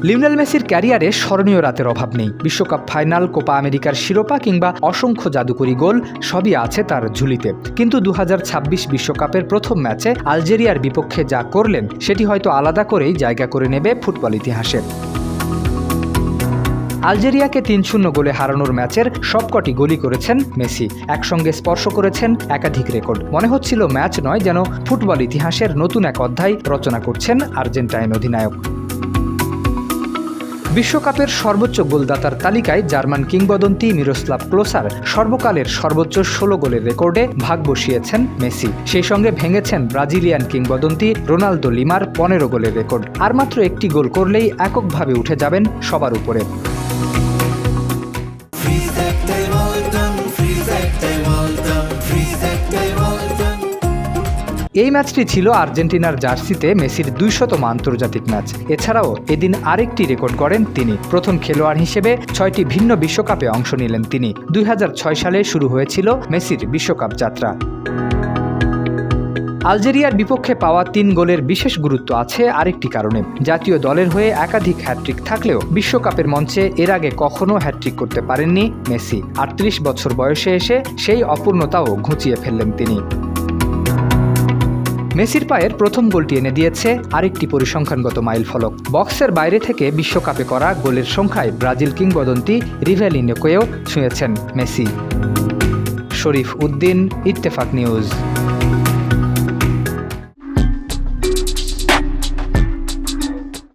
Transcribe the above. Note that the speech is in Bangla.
লিওনেল মেসির ক্যারিয়ারে স্মরণীয় রাতের অভাব নেই। বিশ্বকাপ ফাইনাল, কোপা আমেরিকার শিরোপা কিংবা অসংখ্য জাদুকরী গোল সবই আছে তার ঝুলিতে। কিন্তু ২০২৬ বিশ্বকাপের প্রথম ম্যাচে আলজেরিয়ার বিপক্ষে যা করলেন সেটি হয়তো আলাদা করেই জায়গা করে নেবে ফুটবল ইতিহাসে। আলজেরিয়াকে ৩-০ গোলে হারানোর ম্যাচের সবকটি গোলই করেছেন মেসি। একসঙ্গে স্পর্শ করেছেন একাধিক রেকর্ড। মনে হচ্ছিল ম্যাচ নয়, যেন ফুটবল ইতিহাসের নতুন এক অধ্যায় রচনা করছেন আর্জেন্টাইন অধিনায়ক। বিশ্বকাপের সর্বোচ্চ গোলদাতার তালিকায় জার্মান কিংবদন্তি মিরোস্লাভ ক্লোসার সর্বকালের সর্বোচ্চ ১৬ গোলের রেকর্ডে ভাগ বসিয়েছেন মেসি। সেই সঙ্গে ভেঙেছেন ব্রাজিলিয়ান কিংবদন্তি রোনালদো লিমার ১৫ গোলের রেকর্ড। আর মাত্র একটি গোল করলেই এককভাবে উঠে যাবেন সবার উপরে। এই ম্যাচটি ছিল আর্জেন্টিনার জার্সিতে মেসির ২০০তম আন্তর্জাতিক ম্যাচ। এছাড়াও এদিন আরেকটি রেকর্ড গড়েন তিনি। প্রথম খেলোয়াড় হিসেবে ৬টি ভিন্ন বিশ্বকাপে অংশ নিলেন তিনি। ২০০৬ সালে শুরু হয়েছিল মেসির বিশ্বকাপ যাত্রা। আলজেরিয়ার বিপক্ষে পাওয়া ৩ গোলের বিশেষ গুরুত্ব আছে আরেকটি কারণে। জাতীয় দলের হয়ে একাধিক হ্যাটট্রিক থাকলেও বিশ্বকাপের মঞ্চে এর আগে কখনো হ্যাটট্রিক করতে পারেননি মেসি। ৩৮ বছর বয়সে এসে সেই অপূর্ণতাও ঘুচিয়ে ফেললেন তিনি। মেসির পায়ের প্রথম গোলটি এনে দিয়েছে আরেকটি পরিসংখ্যানগত মাইলফলক। বক্সের বাইরে থেকে বিশ্বকাপে করা গোলের সংখ্যায় ব্রাজিল কিংবদন্তি রিভেলিনোকেও ছুঁয়েছেন মেসি। শরীফ উদ্দিন, ইত্তেফাক নিউজ।